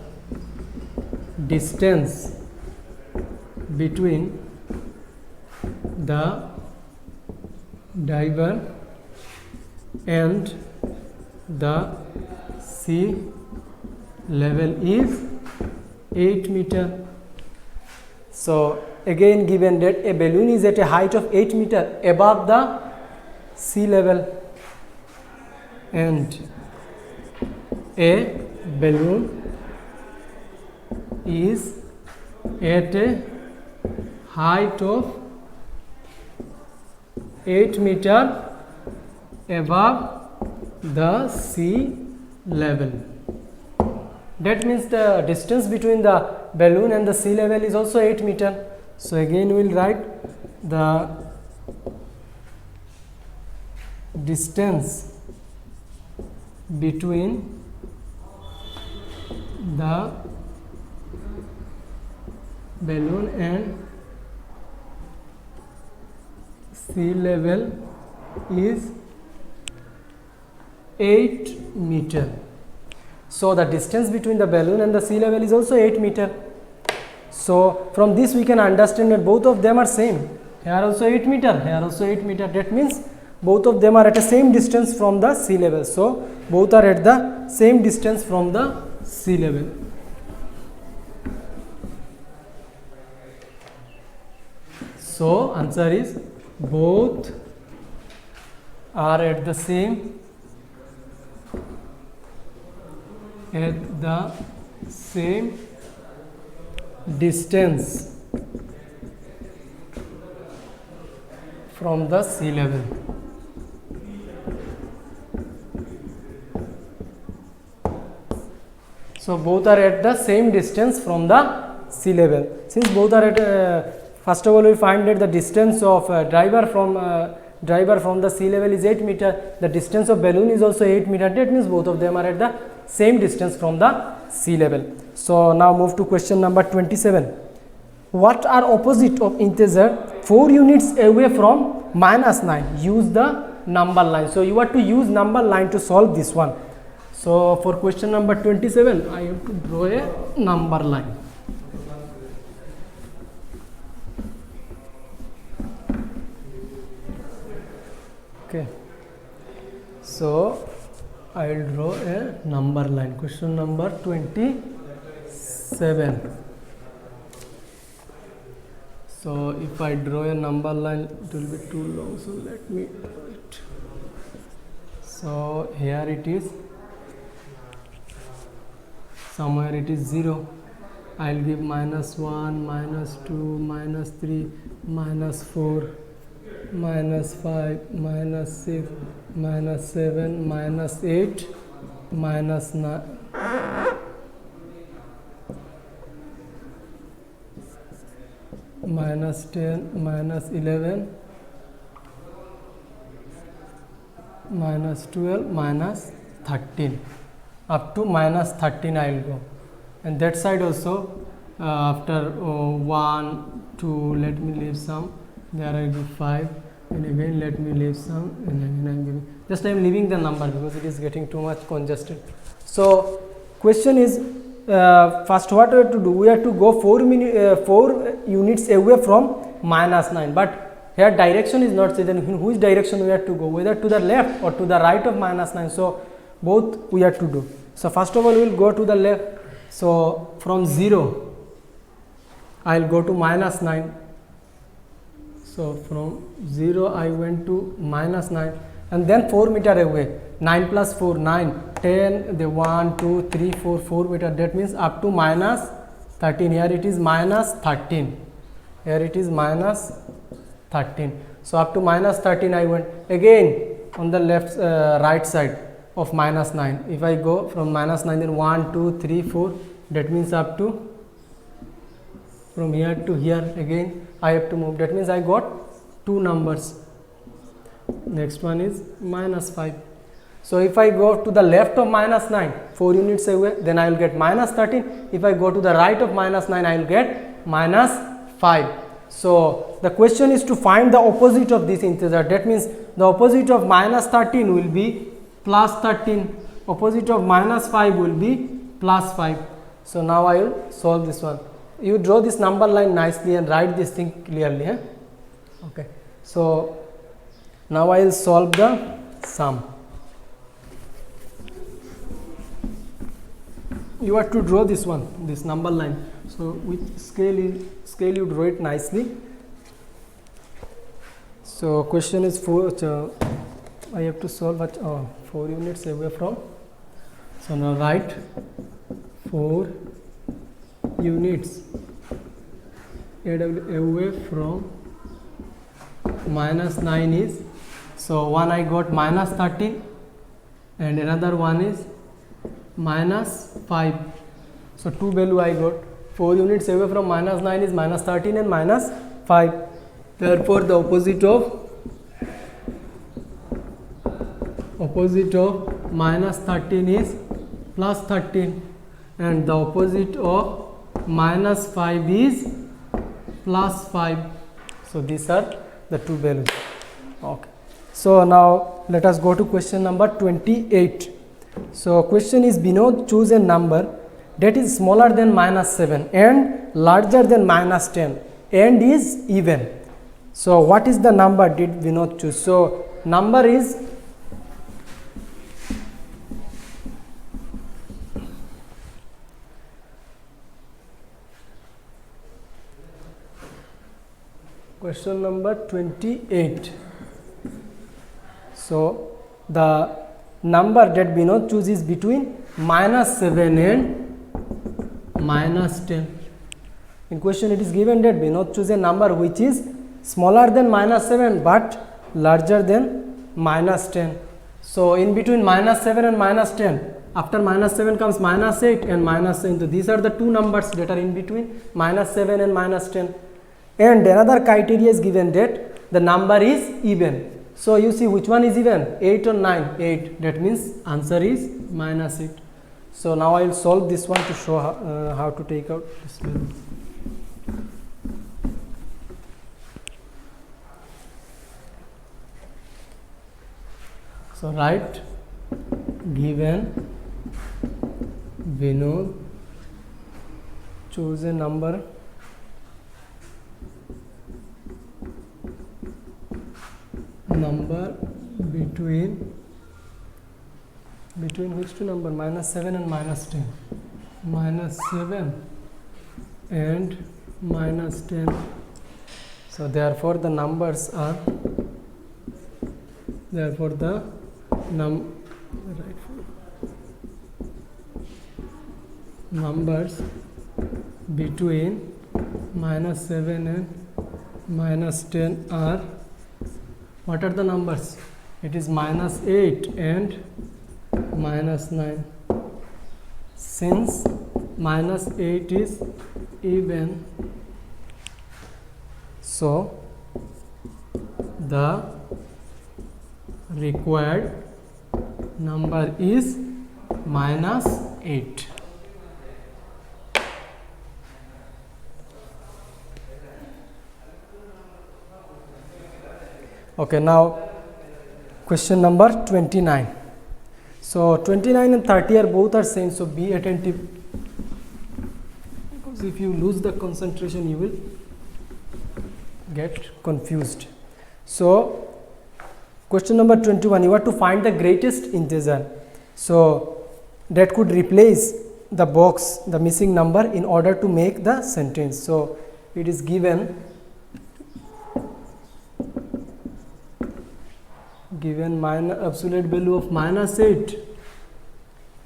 distance between the driver and the sea level is 8 meter. So again given that a balloon is at a height of 8 meter above the sea level and a balloon is at a height of 8 meter above the sea level. That means the distance between the balloon and the sea level is also 8 meter. So again we will write the distance between the balloon and sea level is 8 meter. So the distance between the balloon and the sea level is also 8 meter. So from this we can understand that both of them are same. Here also 8 meter, here also 8 meter. That means both of them are at the same distance from the sea level. So both are at the same distance from the sea level. So answer is both are at the same distance from the sea level. So both are at the same distance from the sea level. Since both are at first of all we find that the distance of driver from the sea level is 8 meter. The distance of balloon is also 8 meter. That means both of them are at the same distance from the sea level. So now move to question number 27. What are opposite of integer 4 units away from -9? Use the number line. So you have to use number line to solve this one. So for question number 27 I have to draw a number line. Okay, so I will draw a number line. Question number 27. So if I draw a number line, it will be too long, so let me draw it. So here it is, somewhere it is 0. I'll give -1, -2, -3, -4, -5, -6, -7, -8, -9, -10, -11, -12, -13. Up to -13 I will go, and that side also after 1, 2, let me leave some, there I give 5, and again let me leave some, and again I am giving, just I am leaving the number because it is getting too much congested. So question is, first what we have to do, we have to go 4 units away from -9, but here direction is not said, in which direction we have to go, whether to the left or to the right of -9. So both we have to do. So first of all we will go to the left. So from 0 I will go to -9. So from 0 I went to -9, and then 4 meter away, 9 plus 4, 9, 10, the 1, 2, 3, 4, 4 meter, that means up to -13. Here it is -13, here it is -13. So up to -13 I went. Again on the left right side of -9, if I go from -9, then 1, 2, 3, 4, that means up to, from here to here again I have to move, that means I got 2 numbers. Next one is -5. So if I go to the left of -9, 4 units away, then I will get -13. If I go to the right of -9, I will get -5. So the question is to find the opposite of this integer, that means the opposite of -13 will be +13, opposite of -5 will be +5. So now I will solve this one. You draw this number line nicely and write this thing clearly. Okay. So now I will solve the sum. You have to draw this one, this number line. So with scale you draw it nicely. So question is 4. I have to solve at 4 units away from. So now write 4 units away from -9 is, so one I got -13 and another one is -5. So 2 value I got. 4 units away from -9 is -13 and -5. Therefore the opposite of -13 is +13, and the opposite of -5 is +5. So these are the 2 values. Okay. So now let us go to question number 28. So question is, Binod, choose a number that is smaller than -7 and larger than -10 and is even. So what is the number did Binod choose? So number is question number 28. So the number that Binod choose is between -7 and -10. In question it is given that Binod choose a number which is smaller than -7 but larger than -10. So in between -7 and -10, after -7 comes -8 and -10. So these are the 2 numbers that are in between -7 and -10. And another criteria is given that the number is even. So you see which one is even, 8 or 9? 8. That means answer is -8. So now I will solve this one to show how to take out this value. So write, given Binod choose a number between which 2 number, -7 and -10, -7 and -10, So therefore the numbers are, therefore the numbers between -7 and -10 are, what are the numbers? It is -8 and -9. Since -8 is even, so the required number is -8. Okay, now question number 29. So 29 and 30 are both are same, so be attentive, because if you lose the concentration you will get confused. So question number 21, you have to find the greatest integer, so that could replace the box, the missing number, in order to make the sentence. So it is given absolute value of -8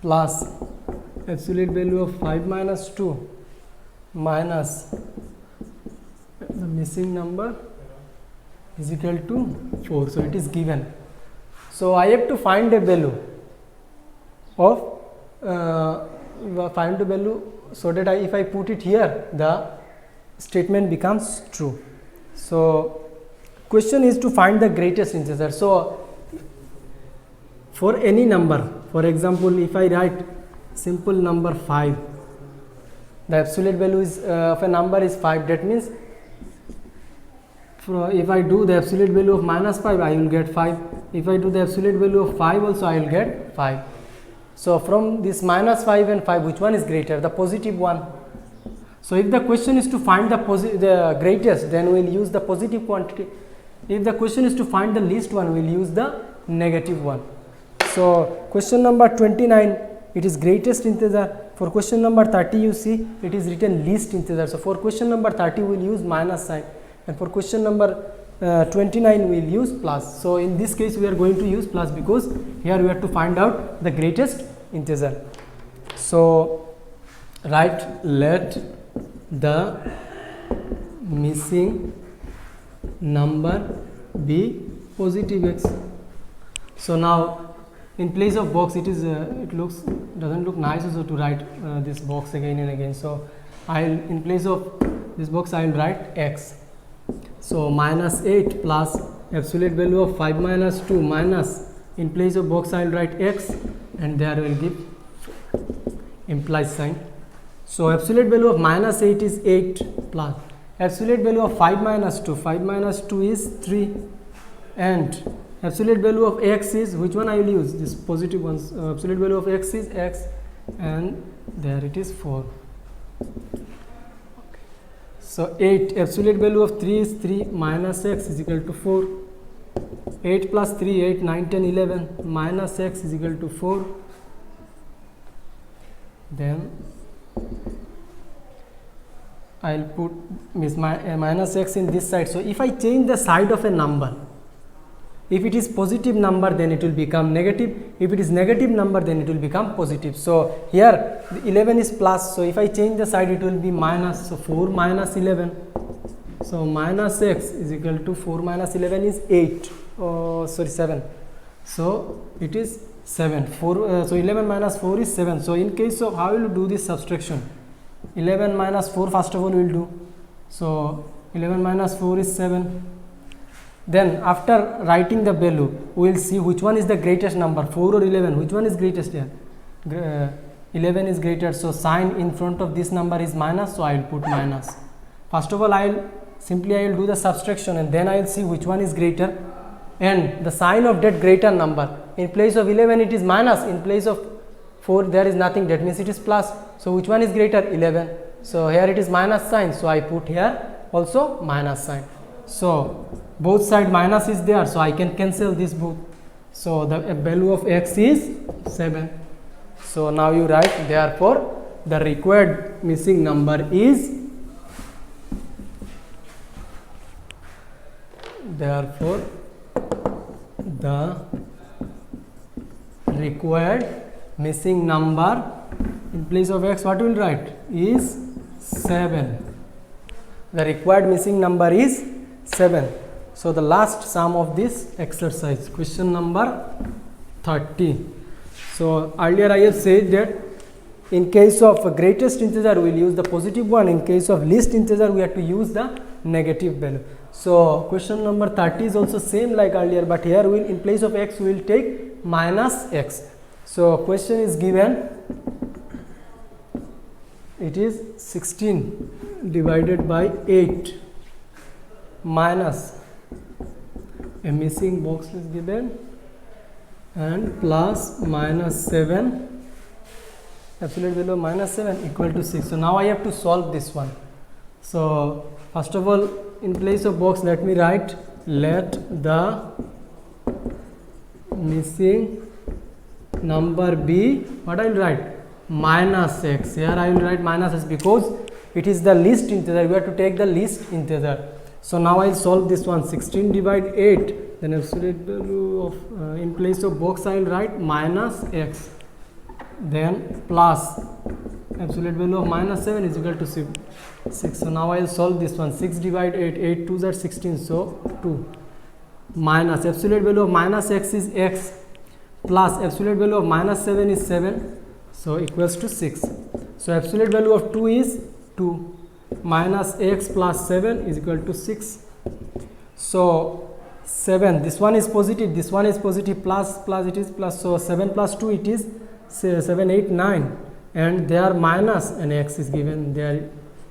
plus absolute value of 5 minus 2 minus the missing number is equal to 4. So it is given. So I have to find a value of find the value, so that if I put it here, the statement becomes true. So question is to find the greatest integer. So for any number, for example, if I write simple number 5, the absolute value is of a number is 5. That means if I do the absolute value of -5, I will get 5. If I do the absolute value of 5 also, I will get 5. So from this -5 and 5, which one is greater? The positive one. So if the question is to find the greatest, then we will use the positive quantity. If the question is to find the least one, we will use the negative one. So question number 29, it is greatest integer. For question number 30, you see it is written least integer. So for question number 30, we will use minus sign, and for question number 29, we will use plus. So in this case, we are going to use plus, because here we have to find out the greatest integer. So write, let the missing number be positive x. So now in place of box, it is doesn't look nice also to write this box again and again. So I'll, in place of this box, I will write x. So -8 plus absolute value of 5 minus 2 minus, in place of box I will write x, and there I will give implies sign. So absolute value of -8 is 8 plus absolute value of 5 minus 2, 5 minus 2 is 3, and absolute value of x is, which one I will use, this positive ones. Absolute value of x is x, and there it is 4. So 8, absolute value of 3 is 3 minus x is equal to 4. 8 plus 3, 8, 9, 10, 11 minus x is equal to 4. Then I will put minus x in this side. So if I change the side of a number, if it is positive number, then it will become negative. If it is negative number, then it will become positive. So here the 11 is plus, so if I change the side, it will be minus. So 4 minus 11, so minus x is equal to 4 minus 11 is 8, sorry 7. So it is 7. 4, so 11 minus 4 is 7. So in case of, how will you do this subtraction? 11 minus 4 first of all we will do. So 11 minus 4 is 7. Then after writing the value, we will see which one is the greatest number, 4 or 11, which one is greatest here. 11 is greater, so sign in front of this number is minus, so I will put minus. First of all, I will do the subtraction, and then I will see which one is greater, and the sign of that greater number. In place of 11 it is minus, in place of 4 there is nothing, that means it is plus. So which one is greater? 11. So here it is minus sign, so I put here also minus sign. So both side minus is there, so I can cancel this both. So the value of x is 7. So now you write, therefore the required missing number is therefore the required missing number in place of x, what we will write, is 7. The required missing number is 7. So the last sum of this exercise, question number 30. So earlier I have said that in case of greatest integer we will use the positive one, in case of least integer we have to use the negative value. So question number 30 is also same like earlier, but here we will, in place of x we will take minus x. So question is given, it is 16 divided by 8 minus a missing box is given and plus minus 7, absolute value of minus 7 equal to 6. So now I have to solve this one. So first of all, in place of box let me write, let the missing number be, what I will write, minus x. Here I will write minus x because it is the least integer, we have to take the least integer. So now I will solve this one, 16 divide 8, then absolute value of, in place of box I will write minus x, then plus absolute value of minus 7 is equal to 6. So now I will solve this one, 6 divide 8, 8 2s are 16, so 2, minus absolute value of minus x is x, plus absolute value of minus 7 is 7, so equals to 6. So absolute value of 2 is 2, minus x plus 7 is equal to 6. So 7, this one is positive, this one is positive, plus it is plus, so 7 plus 2 it is 7, 8, 9, and there minus and x is given, there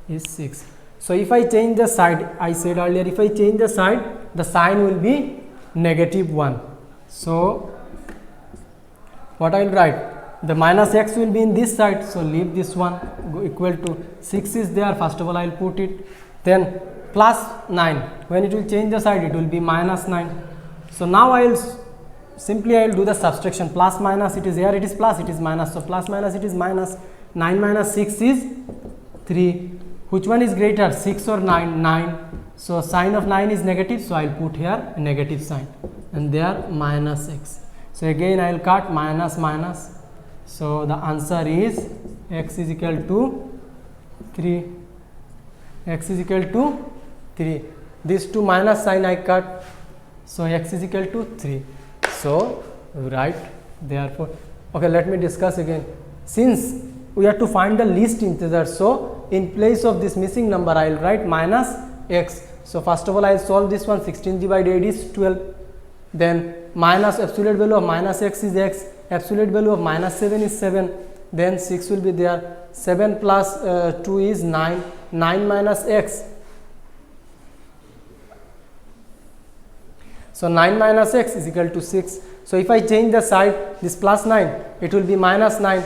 is 6. So if I change the side, I said earlier, if I change the side, the sign will be negative 1. So what I will write, the minus x will be in this side, so leave this one, go equal to 6 is there, first of all I will put it, then plus 9, when it will change the side it will be minus 9. So now I will simply I will do the subtraction, plus minus, it is here, it is plus, it is minus, so plus minus it is minus, 9 minus 6 is 3, which one is greater, 6 or 9, 9, so sign of 9 is negative, so I will put here a negative sign, and there minus x. So again I will cut minus minus, so the answer is x is equal to 3, x is equal to 3, these two minus sign I cut, so x is equal to 3. So write, therefore, okay, let me discuss again. Since we have to find the least integer, so in place of this missing number I will write minus x. So first of all I will solve this one, 16 divided 8 is 12, then minus absolute value of minus x is x, absolute value of minus 7 is 7, then 6 will be there, 7 plus 2 is 9, 9 minus x, so 9 minus x is equal to 6. So if I change the side, this plus 9, it will be minus 9,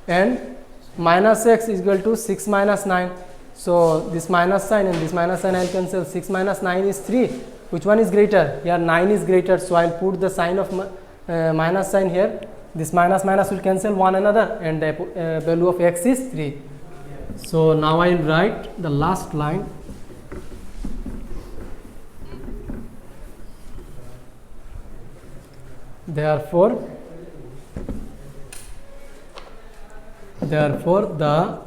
and minus x is equal to 6 minus 9. So this minus sign and this minus sign I will cancel, 6 minus 9 is 3, which one is greater, here 9 is greater, so I will put the sign of minus sign here, this minus minus will cancel one another, and the value of x is 3. So now I will write the last line, therefore the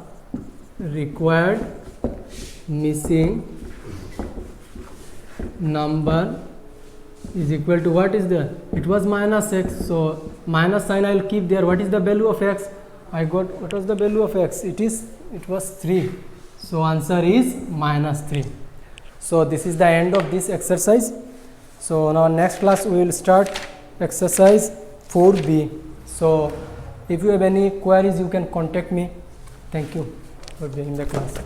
required missing number is equal to, what is there, it was minus x, so minus sign I will keep there. What is the value of x, I got, what was the value of x, it was 3, so answer is minus 3. So this is the end of this exercise. So now next class we will start exercise 4b. So if you have any queries you can contact me. Thank you for being in the class.